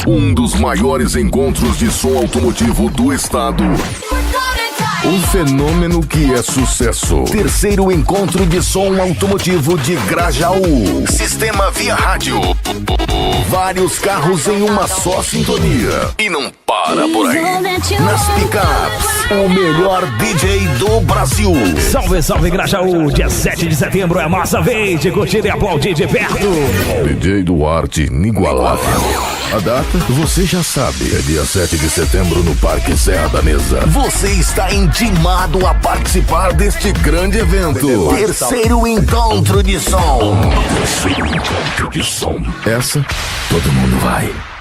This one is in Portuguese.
Um dos maiores encontros de som automotivo do estado. Um fenômeno que é sucesso. Terceiro encontro de som automotivo de Grajaú. Sistema via rádio. Vários carros em uma só sintonia. E não para por aí. Nas picapes, o melhor DJ do Brasil. Salve, salve Grajaú. Dia 7 de setembro é a nossa vez de curtir e aplaudir de perto. DJ Duarte inigualável. A data, você já sabe, é dia 7 de setembro no Parque Serra da Mesa. Você está intimado a participar deste grande evento. Terceiro encontro de som. Terceiro encontro de som. Essa, todo mundo vai.